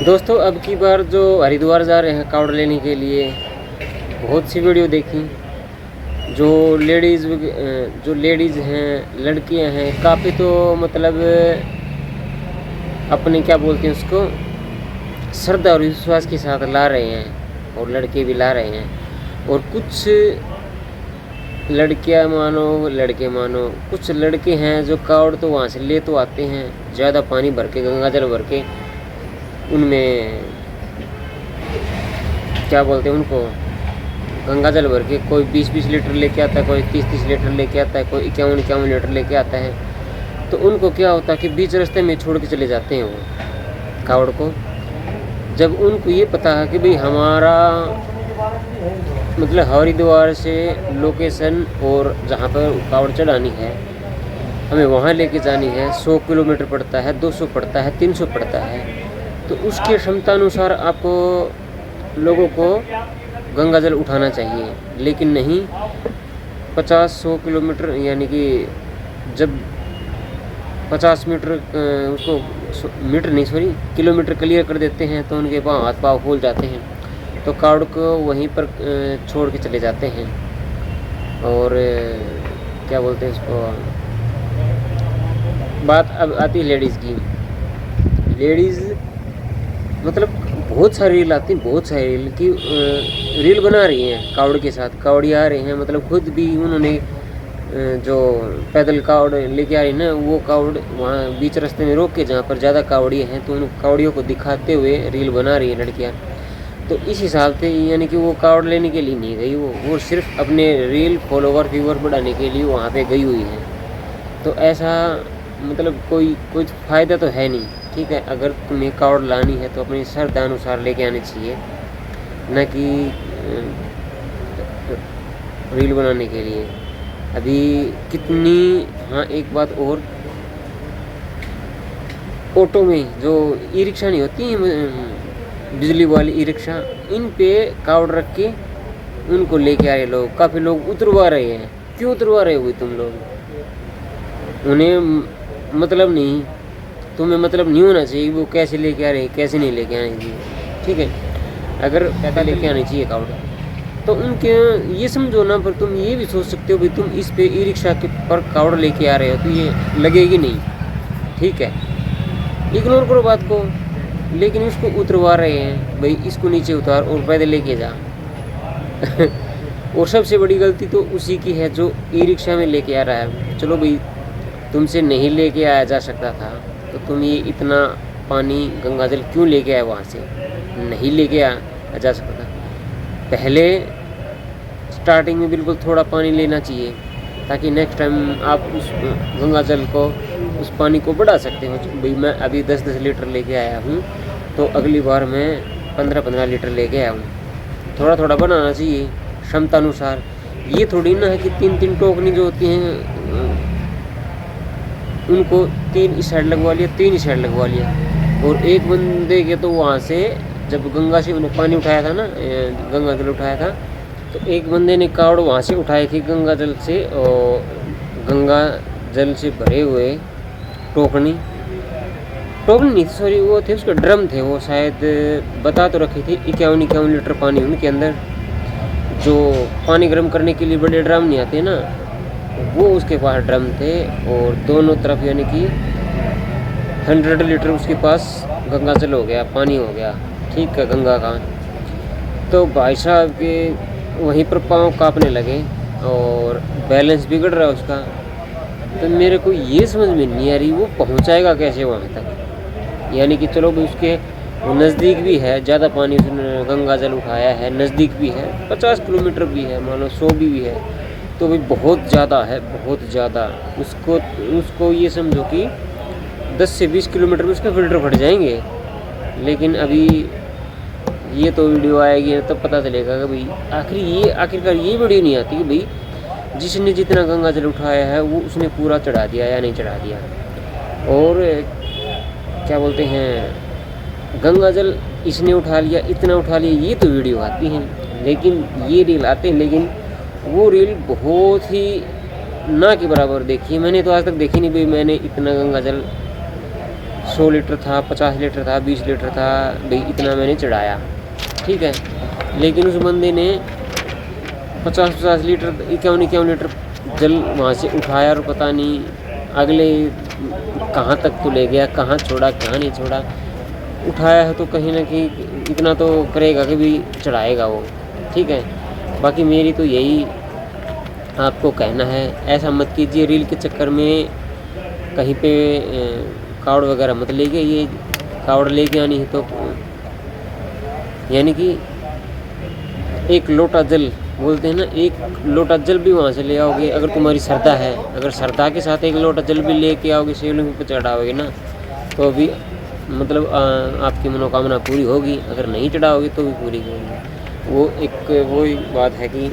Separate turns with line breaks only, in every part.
दोस्तों अब की बार जो हरिद्वार जा रहे हैं कावड़ लेने के लिए, बहुत सी वीडियो देखी। जो लेडीज़ हैं, लड़कियां हैं, काफ़ी तो मतलब अपने क्या बोलते हैं उसको, श्रद्धा और विश्वास के साथ ला रहे हैं, और लड़के भी ला रहे हैं। और कुछ लड़कियां मानो, लड़के मानो, कुछ लड़के हैं जो कावड़ तो वहाँ से ले तो आते हैं, ज़्यादा पानी भर के, गंगा जल भर के, उनमें क्या बोलते हैं उनको, गंगा जल भर के कोई 20-20 लीटर लेके आता है, कोई 30-30 लीटर लेके आता है, कोई 51-51 लीटर लेके आता है। तो उनको क्या होता है कि बीच रास्ते में छोड़ के चले जाते हैं वो कावड़ को। जब उनको ये पता है कि भाई हमारा मतलब हरिद्वार से लोकेशन और जहाँ पर कावड़ चढ़ानी है, हमें वहाँ लेके जानी है, 100 किलोमीटर पड़ता है, 200 पड़ता है, 300 पड़ता है। तो उसके क्षमता अनुसार आपको लोगों को गंगा जल उठाना चाहिए। लेकिन नहीं, 50-100 किलोमीटर, यानी कि जब 50 मीटर उसको मीटर नहीं सॉरी किलोमीटर क्लियर कर देते हैं तो उनके पाँव हाथ पाँव फूल जाते हैं, तो कावड़ को वहीं पर छोड़ के चले जाते हैं। और क्या बोलते हैं इसको, बात अब आती है लेडीज़ की। लेडीज़ मतलब बहुत सारी रील आती हैं, बहुत सारी रील की रील बना रही हैं कावड़ के साथ। कावड़ी आ रहे हैं, मतलब खुद भी उन्होंने जो पैदल कावड़ लेके आ रही है ना, वो कावड़ वहाँ बीच रास्ते में रोक के, जहाँ पर ज़्यादा कावड़ियाँ हैं, तो उन कावड़ियों को दिखाते हुए रील बना रही है लड़कियाँ। तो इस हिसाब से यानी कि वो कावड़ लेने के लिए नहीं गई, वो सिर्फ अपने रील फॉलोवर व्यूवर बढ़ाने के लिए वहाँ पे गई हुई है। तो ऐसा मतलब कोई फ़ायदा तो है नहीं। ठीक है, अगर तुम्हें कावड़ लानी है तो अपनी श्रद्धा अनुसार लेके आनी चाहिए, न कि रील बनाने के लिए। अभी कितनी, हाँ एक बात और, ऑटो में जो ई रिक्शा नहीं होती हैं, बिजली वाली ई रिक्शा, इन पे कावड़ रख के उनको लेके आ रहे लोग। काफ़ी लोग उतरवा रहे हैं। क्यों उतरवा रहे हो तुम लोग? उन्हें मतलब नहीं, तुम्हें मतलब नहीं होना चाहिए वो कैसे लेके आ रहे हैं, कैसे नहीं लेके आने चाहिए। ठीक है, अगर पैदा लेके आनी चाहिए कावड़ तो उनके ये समझो ना, पर तुम ये भी सोच सकते हो भाई तुम इस पे ई रिक्शा के पर कावड़ लेके आ रहे हो तो ये लगेगी नहीं। ठीक है, इग्नोर करो बात को, लेकिन उसको उतरवा रहे हैं, भाई इसको नीचे उतार और पैदल लेके जा। और सबसे बड़ी गलती तो उसी की है जो ई रिक्शा में लेके आ रहा है। चलो भाई, तुमसे नहीं लेके आया जा सकता था तो तुम ये इतना पानी गंगा जल क्यों लेके आए वहाँ से? नहीं लेके आया जा सकता था। पहले स्टार्टिंग में बिल्कुल थोड़ा पानी लेना चाहिए, ताकि नेक्स्ट टाइम आप उस गंगा जल को, उस पानी को बढ़ा सकते हो। भाई मैं अभी 10-10 लीटर लेके आया हूँ, तो अगली बार मैं 15-15 लीटर लेके आया हूँ। थोड़ा थोड़ा बनाना चाहिए क्षमता अनुसार। ये थोड़ी ना है कि 3-3 टोकनी जो होती हैं उनको 3 इस साइड लगवा लिया, 3 इस साइड लगवा लिया। और एक बंदे के तो वहाँ से जब गंगा से उन्हें पानी उठाया था ना, गंगा जल उठाया था, तो एक बंदे ने कावड़ वहाँ से उठाई थी गंगा जल से, और गंगा जल से भरे हुए टोकनी नहीं सॉरी, वो थे उसके ड्रम थे, वो शायद बता तो रखी थी 51 लीटर पानी उनके अंदर। जो पानी गर्म करने के लिए बड़े ड्रम नहीं आते ना, वो उसके पास ड्रम थे, और दोनों तरफ यानी कि 100 लीटर उसके पास गंगा जल हो गया, पानी हो गया। ठीक है, गंगा का। तो भाई साहब के वहीं पर पाँव कांपने लगे और बैलेंस बिगड़ रहा है उसका। तो मेरे को ये समझ में नहीं आ रही वो पहुंचाएगा कैसे वहाँ तक। यानी कि चलो भाई उसके वो नज़दीक भी है, ज़्यादा पानी उसने गंगा जल उठाया है, नज़दीक भी है, 50 किलोमीटर भी है, मान लो 100 भी है, तो भाई बहुत ज़्यादा है, बहुत ज़्यादा। उसको ये समझो कि 10 से 20 किलोमीटर में उसके फिल्टर फट जाएंगे। लेकिन अभी ये तो वीडियो आएगी तब तो पता चलेगा कि भाई आखिरकार ये वीडियो नहीं आती कि भाई जिसने जितना गंगा जल उठाया है वो उसने पूरा चढ़ा दिया या नहीं चढ़ा दिया। और क्या बोलते हैं, गंगा जल इसने उठा लिया, इतना उठा लिया, ये तो वीडियो आती हैं। लेकिन ये रील आते हैं, लेकिन वो रील बहुत ही ना के बराबर देखी है मैंने। तो आज तक देखी नहीं भाई मैंने इतना गंगा जल 100 लीटर था, 50 लीटर था, 20 लीटर था, भाई इतना मैंने चढ़ाया, ठीक है। लेकिन उस बंदे ने 50-50 लीटर 51 लीटर जल वहाँ से उठाया और पता नहीं अगले कहाँ तक तो ले गया, कहाँ छोड़ा कहाँ नहीं छोड़ा। उठाया है तो कहीं ना कहीं इतना तो करेगा कि भी चढ़ाएगा वो, ठीक है। बाकी मेरी तो यही आपको कहना है, ऐसा मत कीजिए रील के चक्कर में कहीं पे कावड़ वगैरह मत लेके। ये कावड़ लेके आनी है तो यानी कि एक लोटा जल बोलते हैं ना, एक लोटा जल भी वहाँ से ले आओगे अगर तुम्हारी श्रद्धा है। अगर श्रद्धा के साथ एक लोटा जल भी लेके आओगे, शिवलिंग पर चढ़ाओगे ना, तो भी मतलब आपकी मनोकामना पूरी होगी। अगर नहीं चढ़ाओगे तो भी पूरी होगी। वो एक वही बात है कि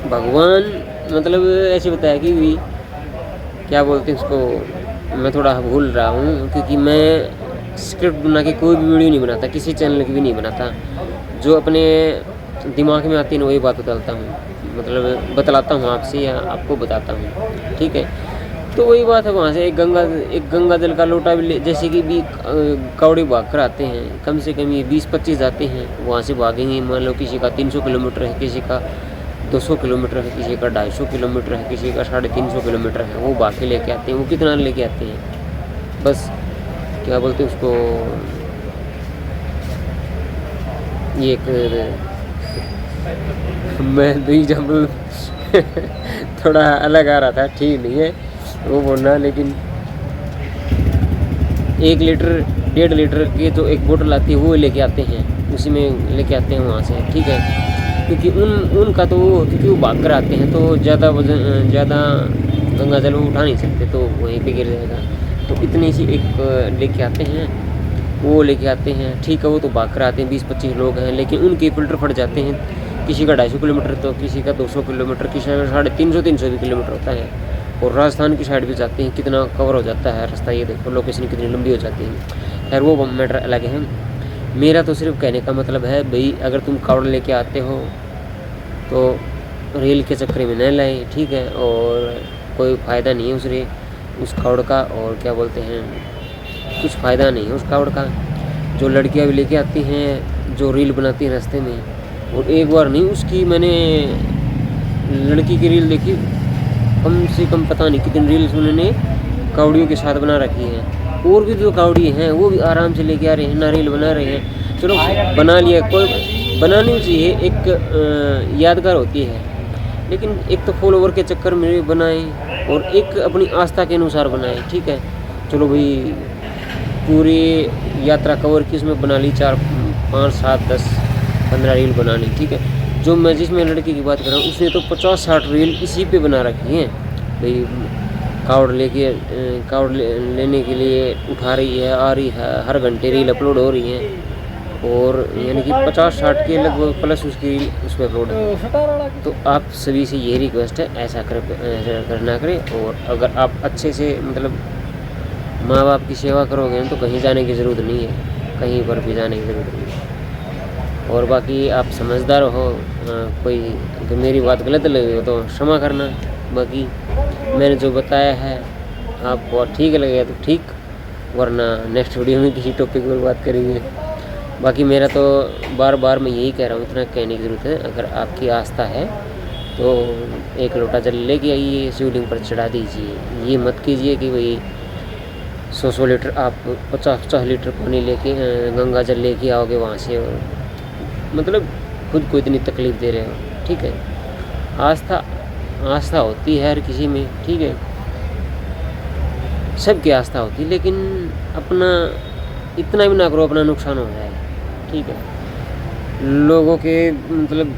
भगवान मतलब ऐसे बताया कि भी क्या बोलते हैं उसको, मैं थोड़ा भूल रहा हूँ क्योंकि मैं स्क्रिप्ट बना के कोई भी वीडियो नहीं बनाता, किसी चैनल की भी नहीं बनाता। जो अपने दिमाग में आती है वही बात बतलाता हूँ, मतलब बतलाता हूँ आपसे या आपको बताता हूँ, ठीक है। तो वही बात है, वहाँ से एक गंगा जल का लोटा भी जैसे कि भी कौड़ी भाग कर आते हैं, कम से कम ये 20-25 जाते हैं वहाँ से भागेंगे। मान लो किसी का 300 किलोमीटर है, किसी का 200 किलोमीटर है, किसी का 250 किलोमीटर है, किसी का 350 किलोमीटर है, वो भाग के लेके आते हैं। वो कितना लेके आते हैं, बस क्या बोलते हैं उसको, ये एक मैं दो एग्जाम्पल थोड़ा अलग आ रहा था, ठीक नहीं है वो बोलना, लेकिन 1 लीटर 1.5 लीटर की जो एक बोतल आती है वो लेके आते हैं, उसी में लेके आते हैं वहाँ से, ठीक है। क्योंकि उनका तो क्योंकि वो भाग कर आते हैं तो ज़्यादा वजन ज़्यादा गंगा जल वो उठा नहीं सकते, तो वहीं पे गिर जाएगा। तो इतनी सी एक लेके आते हैं, वो लेके आते हैं, ठीक है। वो तो भाग कर आते हैं, 20-25 लोग हैं, लेकिन उनके फिल्टर फट जाते हैं। किसी का 250 किलोमीटर तो किसी का 200 किलोमीटर, किसी का 350 भी किलोमीटर होता है। और राजस्थान की साइड भी जाते हैं, कितना कवर हो जाता है रास्ता, ये देखो लोकेशन कितनी लंबी हो जाती है। खैर वो मैटर अलग है। मेरा तो सिर्फ कहने का मतलब है भाई, अगर तुम कावड़ लेके आते हो तो रेल के चक्कर में न लाए, ठीक है। और कोई फ़ायदा नहीं है उस कावड़ का, और क्या बोलते हैं, कुछ फ़ायदा नहीं है उस कावड़ का। जो लड़कियां भी लेके आती हैं, जो रील बनाती हैं रास्ते में, और एक बार नहीं उसकी मैंने लड़की की रील देखी, कम से कम पता नहीं कितनी रील्स उन्होंने कावड़ियों के साथ बना रखी हैं। और भी जो कावड़ी हैं वो भी आराम से लेके आ रहे हैं, ना रील बना रहे हैं। चलो बना लिया, कोई बनानी चाहिए, एक यादगार होती है। लेकिन एक तो फॉलोवर के चक्कर में बनाए और एक अपनी आस्था के अनुसार बनाए, ठीक है। चलो भाई पूरी यात्रा कवर की उसमें बना ली 4, 5, 7, 10, 15 रील बना ली, ठीक है। जो मैं जिसमें लड़की की बात कर रहा हूँ उसने तो 50-60 रील इसी पे बना रखी हैं भाई। कावड़ लेने के लिए उठा रही है, आ रही है, हर घंटे रील अपलोड हो रही हैं, और यानी कि 50-60 के लगभग प्लस उसकी रील उस पर अपलोड है। तो आप सभी से यही रिक्वेस्ट है, ऐसा करना करें। और अगर आप अच्छे से मतलब माँ बाप की सेवा करोगे तो कहीं जाने की ज़रूरत नहीं है, कहीं पर भी जाने की ज़रूरत नहीं है। और बाकी आप समझदार हो, कोई अगर मेरी बात गलत लगी हो तो क्षमा करना। बाकी मैंने जो बताया है आपको ठीक लगेगा तो ठीक, वरना नेक्स्ट वीडियो में किसी टॉपिक पर बात करेंगे। बाकी मेरा तो बार बार मैं यही कह रहा हूँ, इतना कहने की ज़रूरत है, अगर आपकी आस्था है तो 1 लोटा जल लेके आइए, शिवलिंग पर चढ़ा दीजिए। ये मत कीजिए कि भाई 100 लीटर आप 50 लीटर पानी लेके गंगा जल लेके आओगे वहाँ से, और मतलब खुद को इतनी तकलीफ़ दे रहे हो, ठीक है। आस्था होती है हर किसी में, ठीक है, सबकी आस्था होती है, लेकिन अपना इतना भी ना करो अपना नुकसान हो जाए, ठीक है। लोगों के मतलब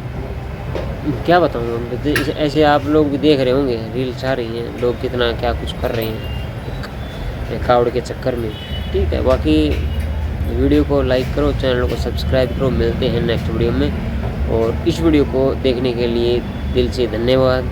क्या बताऊँ, ऐसे आप लोग भी देख रहे होंगे, रील्स आ रही हैं, लोग कितना क्या कुछ कर रहे हैं कावड़ के चक्कर में, ठीक है। बाकी वीडियो को लाइक करो, चैनल को सब्सक्राइब करो। मिलते हैं नेक्स्ट वीडियो में, और इस वीडियो को देखने के लिए दिल से धन्यवाद।